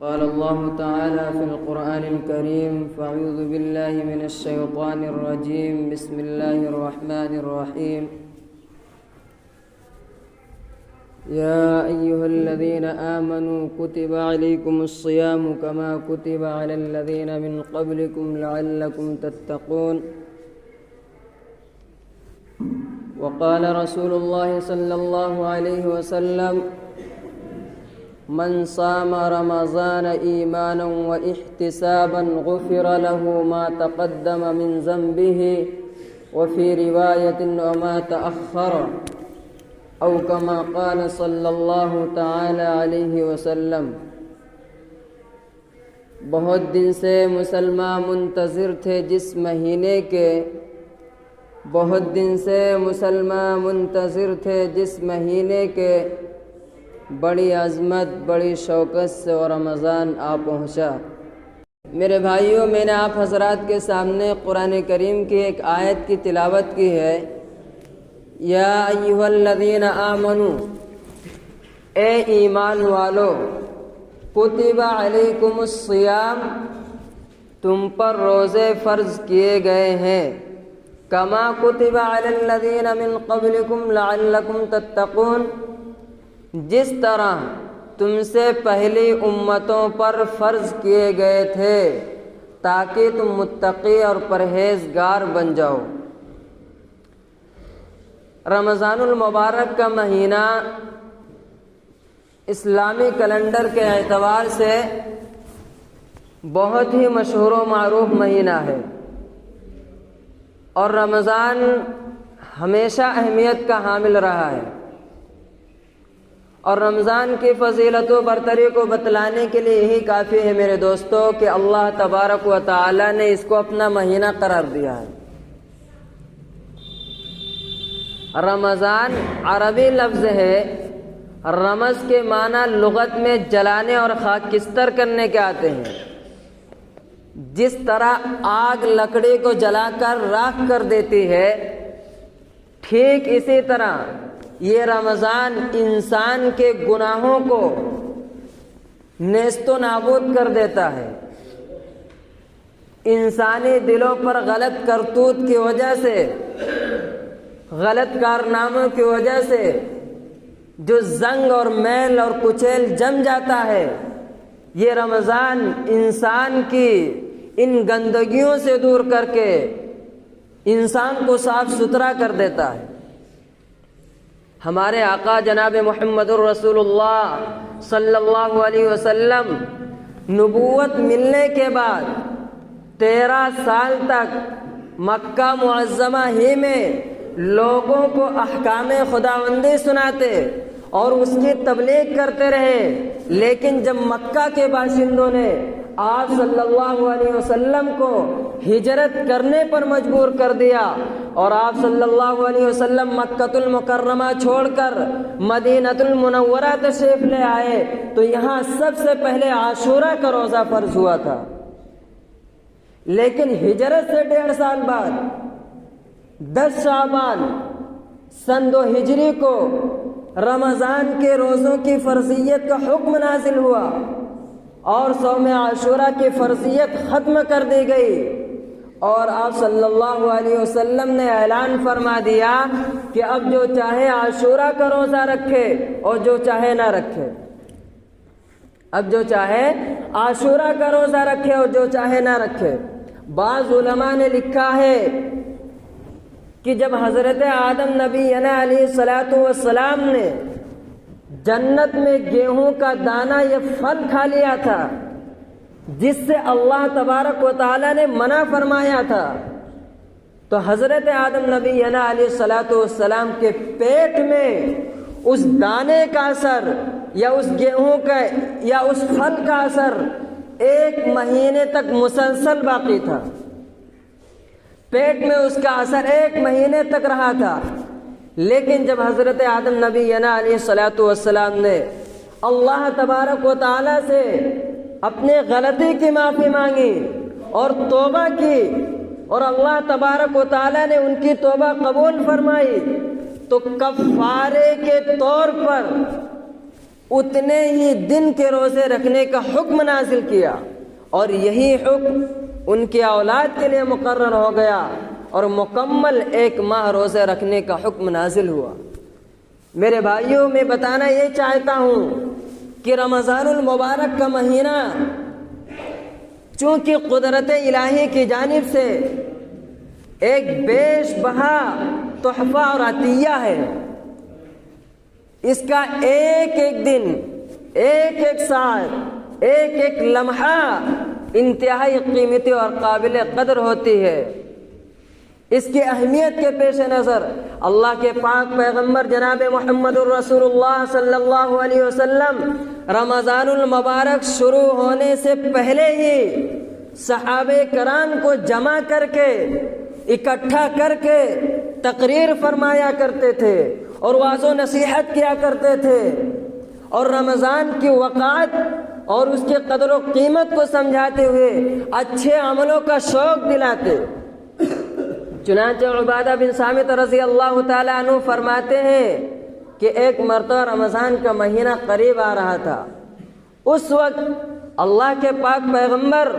قال الله تعالى في القرآن الكريم فأعوذ بالله من الشيطان الرجيم بسم الله الرحمن الرحيم يا أيها الذين آمنوا كتب عليكم الصيام كما كتب على الذين من قبلكم لعلكم تتقون وقال رسول الله صلى الله عليه وسلم من صام رمضان إيمانا واحتسابا غفر له ما تقدم من ذنبه وفي رواية وما تأخر أو كما قال صلی اللہ تعالی علیہ وسلم۔ بہت دن سے مسلمان منتظر تھے جس مہینے کے، بہت دن سے مسلمان منتظر تھے جس مہینے کے، بڑی عظمت بڑی شوکت سے اور رمضان آ پہنچا۔ میرے بھائیوں، میں نے آپ حضرات کے سامنے قرآن کریم کی ایک آیت کی تلاوت کی ہے۔ یا ایھا الذین آمنوا، اے ایمان والو، کتب علیکم الصیام، تم پر روزے فرض کیے گئے ہیں، کما کتب علی الذین من قبلکم لعلکم تتقون، جس طرح تم سے پہلی امتوں پر فرض کیے گئے تھے تاکہ تم متقی اور پرہیزگار بن جاؤ۔ رمضان المبارک کا مہینہ اسلامی کیلنڈر کے اعتبار سے بہت ہی مشہور و معروف مہینہ ہے، اور رمضان ہمیشہ اہمیت کا حامل رہا ہے، اور رمضان کی فضیلت و برتری کو بتلانے کے لیے یہی کافی ہے میرے دوستو کہ اللہ تبارک و تعالی نے اس کو اپنا مہینہ قرار دیا ہے۔ رمضان عربی لفظ ہے، رمض کے معنی لغت میں جلانے اور خاکستر کرنے کے آتے ہیں۔ جس طرح آگ لکڑی کو جلا کر راکھ کر دیتی ہے، ٹھیک اسی طرح یہ رمضان انسان کے گناہوں کو نیست و نابود کر دیتا ہے۔ انسانی دلوں پر غلط کرتوت کی وجہ سے، غلط کارناموں کی وجہ سے جو زنگ اور میل اور کچیل جم جاتا ہے، یہ رمضان انسان کی ان گندگیوں سے دور کر کے انسان کو صاف ستھرا کر دیتا ہے۔ ہمارے آقا جناب محمد الرسول اللہ صلی اللہ علیہ وسلم نبوت ملنے کے بعد 13 سال تک مکہ معظمہ ہی میں لوگوں کو احکام خداوندی سناتے اور اس کی تبلیغ کرتے رہے، لیکن جب مکہ کے باشندوں نے آپ صلی اللہ علیہ وسلم کو ہجرت کرنے پر مجبور کر دیا اور آپ صلی اللہ علیہ وسلم مکہ المکرمہ چھوڑ کر مدینہ المنورہ تشریف لے آئے، تو یہاں سب سے پہلے عاشورہ کا روزہ فرض ہوا تھا۔ لیکن ہجرت سے 1.5 سال بعد 10 شعبان سن 2 ہجری کو رمضان کے روزوں کی فرضیت کا حکم نازل ہوا اور صوم عاشورہ کی فرضیت ختم کر دی گئی، اور آپ صلی اللہ علیہ وسلم نے اعلان فرما دیا کہ اب جو چاہے عاشورہ کا روزہ رکھے اور جو چاہے نہ رکھے، اب جو چاہے عاشورہ کا روزہ رکھے اور جو چاہے نہ رکھے۔ بعض علماء نے لکھا ہے کہ جب حضرت آدم نبی علیہ السلام نے جنت میں گیہوں کا دانہ یہ پھل کھا لیا تھا جس سے اللہ تبارک و تعالی نے منع فرمایا تھا، تو حضرت آدم نبی علیہ السلام کے پیٹ میں اس دانے کا اثر یا اس گیہوں کا یا اس پھل کا اثر 1 مہینے تک مسلسل باقی تھا۔ پیٹ میں اس کا اثر 1 مہینے تک رہا تھا، لیکن جب حضرت آدم نبی علیہ السلام نے اللہ تبارک و تعالی سے اپنے غلطی کی معافی مانگی اور توبہ کی اور اللہ تبارک و تعالی نے ان کی توبہ قبول فرمائی، تو کفارے کے طور پر اتنے ہی دن کے روزے رکھنے کا حکم نازل کیا، اور یہی حکم ان کی اولاد کے لیے مقرر ہو گیا، اور مکمل 1 ماہ روزے رکھنے کا حکم نازل ہوا۔ میرے بھائیوں، میں بتانا یہ چاہتا ہوں کہ رمضان المبارک کا مہینہ چونکہ قدرت الہی کی جانب سے ایک بیش بہا تحفہ اور عطیہ ہے، اس کا ایک ایک دن، ایک ایک ساعت، ایک ایک لمحہ انتہائی قیمتی اور قابل قدر ہوتی ہے۔ اس کی اہمیت کے پیش نظر اللہ کے پاک پیغمبر جناب محمد الرسول اللہ صلی اللہ علیہ وسلم رمضان المبارک شروع ہونے سے پہلے ہی صحابہ کرام کو جمع کر کے، اکٹھا کر کے تقریر فرمایا کرتے تھے اور واعظ و نصیحت کیا کرتے تھے، اور رمضان کی وقات اور اس کے قدر و قیمت کو سمجھاتے ہوئے اچھے عملوں کا شوق دلاتے۔ چنانچہ عبادہ بن صامت رضی اللہ تعالیٰ عنہ فرماتے ہیں کہ ایک مرتبہ رمضان کا مہینہ قریب آ رہا تھا۔ اس وقت اللہ کے پاک پیغمبر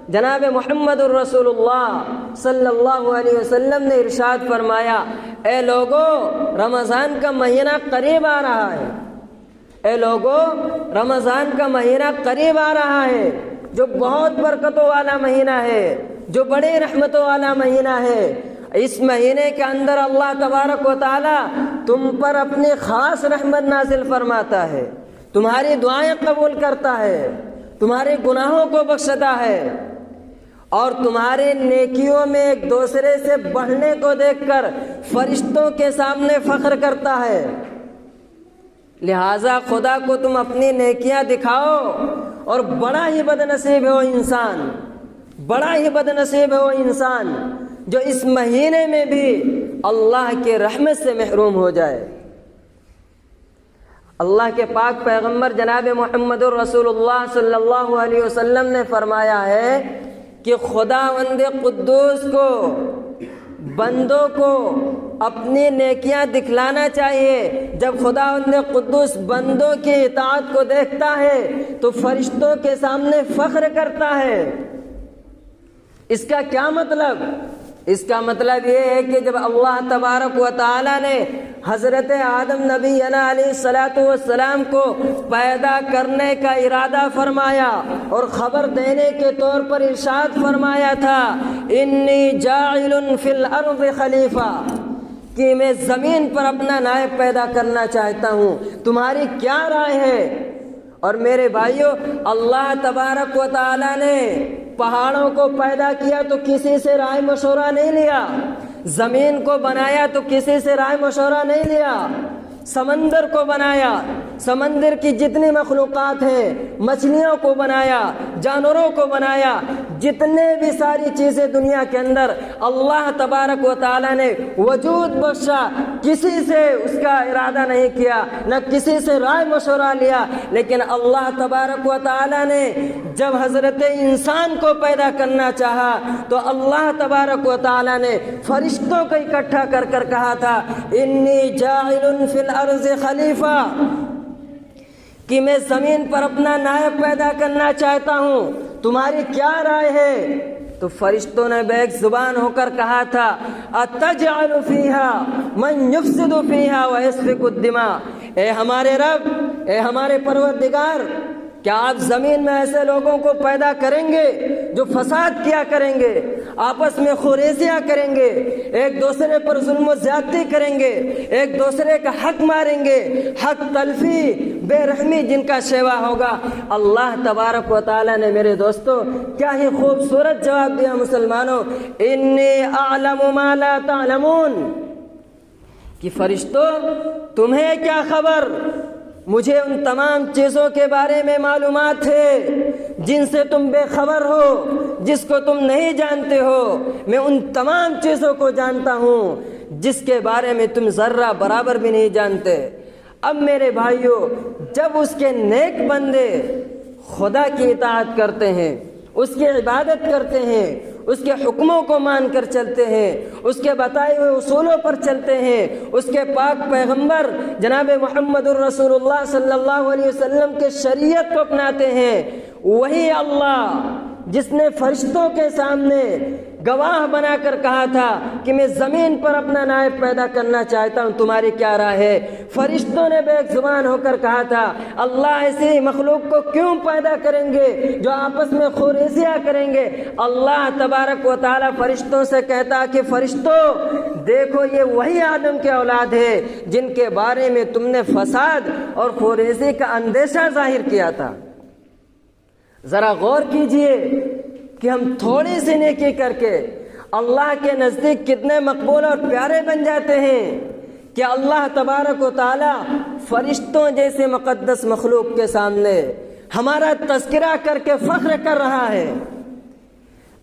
جناب محمد الرسول اللہ صلی اللہ علیہ وسلم نے ارشاد فرمایا، اے لوگو، رمضان کا مہینہ قریب آ رہا ہے، اے لوگو، رمضان کا مہینہ قریب آ رہا ہے، جو بہت برکتوں والا مہینہ ہے، جو بڑی رحمتوں والا مہینہ ہے۔ اس مہینے کے اندر اللہ تبارک و تعالی تم پر اپنی خاص رحمت نازل فرماتا ہے، تمہاری دعائیں قبول کرتا ہے، تمہارے گناہوں کو بخشتا ہے، اور تمہارے نیکیوں میں ایک دوسرے سے بڑھنے کو دیکھ کر فرشتوں کے سامنے فخر کرتا ہے۔ لہٰذا خدا کو تم اپنی نیکیاں دکھاؤ، اور بڑا ہی بد نصیب ہے وہ انسان، بڑا ہی بد نصیب ہے وہ انسان جو اس مہینے میں بھی اللہ کے رحمت سے محروم ہو جائے۔ اللہ کے پاک پیغمبر جناب محمد الرسول اللہ صلی اللہ علیہ وسلم نے فرمایا ہے کہ خداوند قدوس کو بندوں کو اپنی نیکیاں دکھلانا چاہیے۔ جب خداوند قدوس بندوں کی اطاعت کو دیکھتا ہے تو فرشتوں کے سامنے فخر کرتا ہے۔ اس کا کیا مطلب؟ اس کا مطلب یہ ہے کہ جب اللہ تبارک و تعالی نے حضرت آدم نبی علیہ السلام کو پیدا کرنے کا ارادہ فرمایا اور خبر دینے کے طور پر ارشاد فرمایا تھا، انی جاعل فی الارض خلیفہ، کہ میں زمین پر اپنا نائب پیدا کرنا چاہتا ہوں، تمہاری کیا رائے ہے؟ اور میرے بھائیوں، اللہ تبارک و تعالی نے پہاڑوں کو پیدا کیا تو کسی سے رائے مشورہ نہیں لیا، زمین کو بنایا تو کسی سے رائے مشورہ نہیں لیا، سمندر کو بنایا، سمندر کی جتنی مخلوقات ہیں، مچھلیوں کو بنایا، جانوروں کو بنایا، جتنے بھی ساری چیزیں دنیا کے اندر اللہ تبارک و تعالی نے وجود بخشا، کسی سے اس کا ارادہ نہیں کیا، نہ کسی سے رائے مشورہ لیا، لیکن اللہ تبارک و تعالی نے جب حضرت انسان کو پیدا کرنا چاہا تو اللہ تبارک و تعالی نے فرشتوں کو اکٹھا کر کر کہا تھا، انی جاعل فی الارض خلیفہ، کہ میں زمین پر اپنا نائب پیدا کرنا چاہتا ہوں، تمہاری کیا رائے ہے؟ تو فرشتوں نے بیک زبان ہو کر کہا تھا، اتجعل فیہا من یفسد فیہا ویسفک الدماء، اے ہمارے رب، اے ہمارے پروردگار، کیا آپ زمین میں ایسے لوگوں کو پیدا کریں گے جو فساد کیا کریں گے، آپس میں خوریزیاں کریں گے، ایک دوسرے پر ظلم و زیادتی کریں گے، ایک دوسرے کا حق ماریں گے، حق تلفی، بے رحمی جن کا شیوا ہوگا؟ اللہ تبارک و تعالی نے میرے دوستو کیا ہی خوبصورت جواب دیا مسلمانوں، انی اعلم ما لا تعلمون، کہ فرشتوں تمہیں کیا خبر، مجھے ان تمام چیزوں کے بارے میں معلومات ہے جن سے تم بے خبر ہو، جس کو تم نہیں جانتے ہو، میں ان تمام چیزوں کو جانتا ہوں جس کے بارے میں تم ذرہ برابر بھی نہیں جانتے۔ اب میرے بھائیوں، جب اس کے نیک بندے خدا کی اطاعت کرتے ہیں، اس کی عبادت کرتے ہیں، اس کے حکموں کو مان کر چلتے ہیں، اس کے بتائے ہوئے اصولوں پر چلتے ہیں، اس کے پاک پیغمبر جناب محمد الرسول اللہ صلی اللہ علیہ وسلم کے شریعت کو اپناتے ہیں، وہی اللہ جس نے فرشتوں کے سامنے گواہ بنا کر کہا تھا کہ میں زمین پر اپنا نائب پیدا کرنا چاہتا ہوں، تمہاری کیا رائے ہے؟ فرشتوں نے بے ایک زبان ہو کر کہا تھا اللہ ایسی مخلوق کو کیوں پیدا کریں گے جو آپس میں خوریزیاں کریں گے؟ اللہ تبارک و تعالی فرشتوں سے کہتا کہ فرشتوں دیکھو یہ وہی آدم کے اولاد ہے جن کے بارے میں تم نے فساد اور خوریزی کا اندیشہ ظاہر کیا تھا۔ ذرا غور کیجئے کہ ہم تھوڑی سی نیکی کر کے اللہ کے نزدیک کتنے مقبول اور پیارے بن جاتے ہیں کہ اللہ تبارک و تعالی فرشتوں جیسے مقدس مخلوق کے سامنے ہمارا تذکرہ کر کے فخر کر رہا ہے۔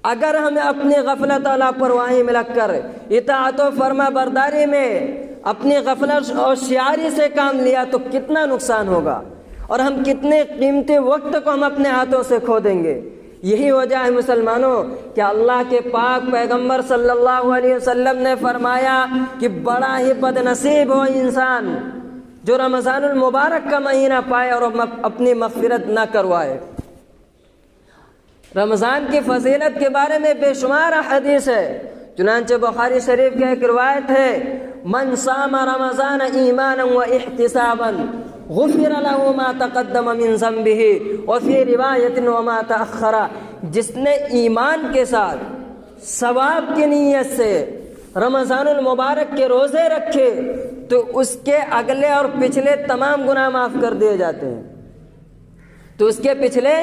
اگر ہمیں اپنی غفلت اور لاپرواہی میں لگ کر اطاعت و فرما برداری میں اپنی غفلت اور ہوشیاری سے کام لیا تو کتنا نقصان ہوگا، اور ہم کتنے قیمتی وقت کو ہم اپنے ہاتھوں سے کھو دیں گے۔ یہی وجہ ہے مسلمانوں کہ اللہ کے پاک پیغمبر صلی اللہ علیہ وسلم نے فرمایا کہ بڑا ہی بد نصیب ہو انسان جو رمضان المبارک کا مہینہ پائے اور اپنی مغفرت نہ کروائے۔ رمضان کی فضیلت کے بارے میں بے شمار حدیث ہے، چنانچہ بخاری شریف کی ایک روایت ہے من صام رمضان ایمانا و احتسابا غفر له ما تقدم من ذنبه وفي روایت وما تأخر، جس نے ایمان کے ساتھ ثواب کی نیت سے رمضان المبارک کے روزے رکھے تو اس کے اگلے اور پچھلے تمام گناہ معاف کر دیے جاتے ہیں، تو اس کے پچھلے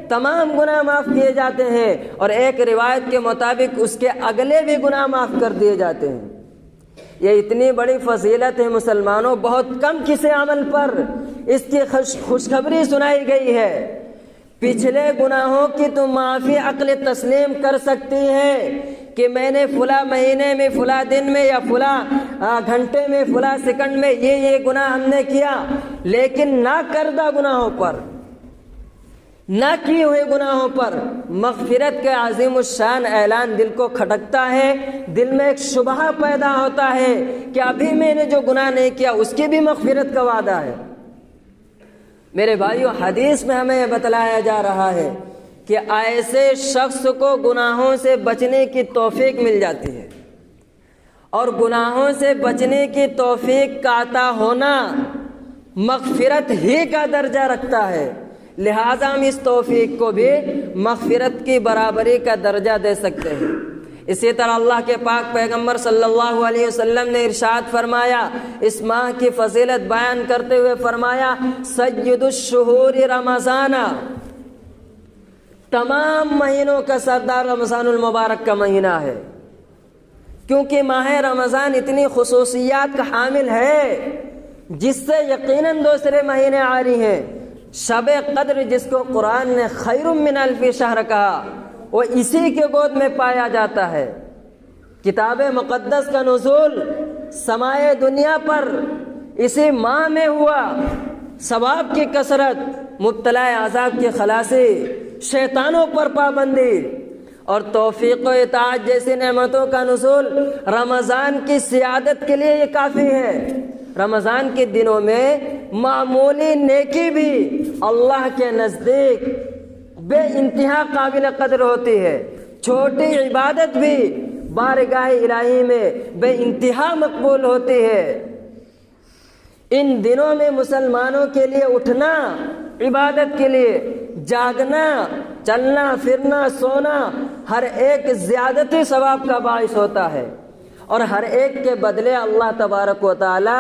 تمام گناہ معاف کیے جاتے ہیں، اور ایک روایت کے مطابق اس کے اگلے بھی گناہ معاف کر دیے جاتے ہیں۔ یہ اتنی بڑی فضیلت ہے مسلمانوں، بہت کم کسی عمل پر اس کی خوشخبری سنائی گئی ہے۔ پچھلے گناہوں کی تو معافی عقل تسلیم کر سکتی ہے کہ میں نے فلاں مہینے میں فلاں دن میں یا فلاں گھنٹے میں فلاں سیکنڈ میں یہ گناہ ہم نے کیا، لیکن نہ کردہ گناہوں پر، نہ کیے ہوئے گناہوں پر مغفرت کے عظیم الشان اعلان دل کو کھٹکتا ہے، دل میں ایک شبہ پیدا ہوتا ہے کہ ابھی میں نے جو گناہ نہیں کیا اس کی بھی مغفرت کا وعدہ ہے۔ میرے بھائیو، حدیث میں ہمیں یہ بتلایا جا رہا ہے کہ ایسے شخص کو گناہوں سے بچنے کی توفیق مل جاتی ہے، اور گناہوں سے بچنے کی توفیق کا عطا ہونا مغفرت ہی کا درجہ رکھتا ہے، لہذا ہم اس توفیق کو بھی مغفرت کی برابری کا درجہ دے سکتے ہیں۔ اسی طرح اللہ کے پاک پیغمبر صلی اللہ علیہ وسلم نے ارشاد فرمایا، اس ماہ کی فضیلت بیان کرتے ہوئے فرمایا سید الشہور رمضان، تمام مہینوں کا سردار رمضان المبارک کا مہینہ ہے، کیونکہ ماہ رمضان اتنی خصوصیات کا حامل ہے جس سے یقیناً دوسرے مہینے عاری ہیں۔ شب قدر جس کو قرآن نے خیر من الف شہر کہا، وہ اسی کے گود میں پایا جاتا ہے۔ کتاب مقدس کا نزول سمائے دنیا پر اسی ماہ میں ہوا، ثواب کی کثرت، مبتلا عذاب کی خلاصی، شیطانوں پر پابندی اور توفیق و اطاعت جیسی نعمتوں کا نزول رمضان کی سیادت کے لیے یہ کافی ہے۔ رمضان کے دنوں میں معمولی نیکی بھی اللہ کے نزدیک بے انتہا قابل قدر ہوتی ہے، چھوٹی عبادت بھی بارگاہ الہی میں بے انتہا مقبول ہوتی ہے۔ ان دنوں میں مسلمانوں کے لیے اٹھنا عبادت کے لیے، جاگنا، چلنا پھرنا، سونا، ہر ایک زیادتی ثواب کا باعث ہوتا ہے، اور ہر ایک کے بدلے اللہ تبارک و تعالی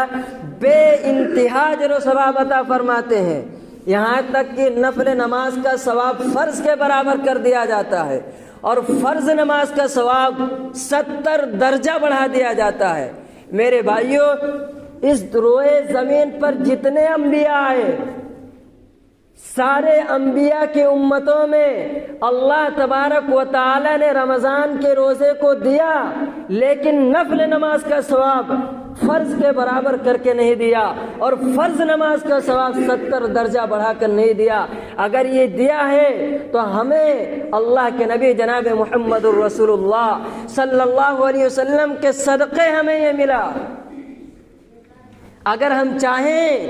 بے انتہا اجر و ثواب عطا فرماتے ہیں، یہاں تک کہ نفل نماز کا ثواب فرض کے برابر کر دیا جاتا ہے، اور فرض نماز کا ثواب 70 درجہ بڑھا دیا جاتا ہے۔ میرے بھائیو، اس روئے زمین پر جتنے انبیاء آئے، سارے انبیاء کی امتوں میں اللہ تبارک و تعالی نے رمضان کے روزے کو دیا، لیکن نفل نماز کا ثواب فرض کے برابر کر کے نہیں دیا، اور فرض نماز کا ثواب 70 درجہ بڑھا کر نہیں دیا۔ اگر یہ دیا ہے تو ہمیں اللہ کے نبی جناب محمد الرسول اللہ صلی اللہ علیہ وسلم کے صدقے ہمیں یہ ملا۔ اگر ہم چاہیں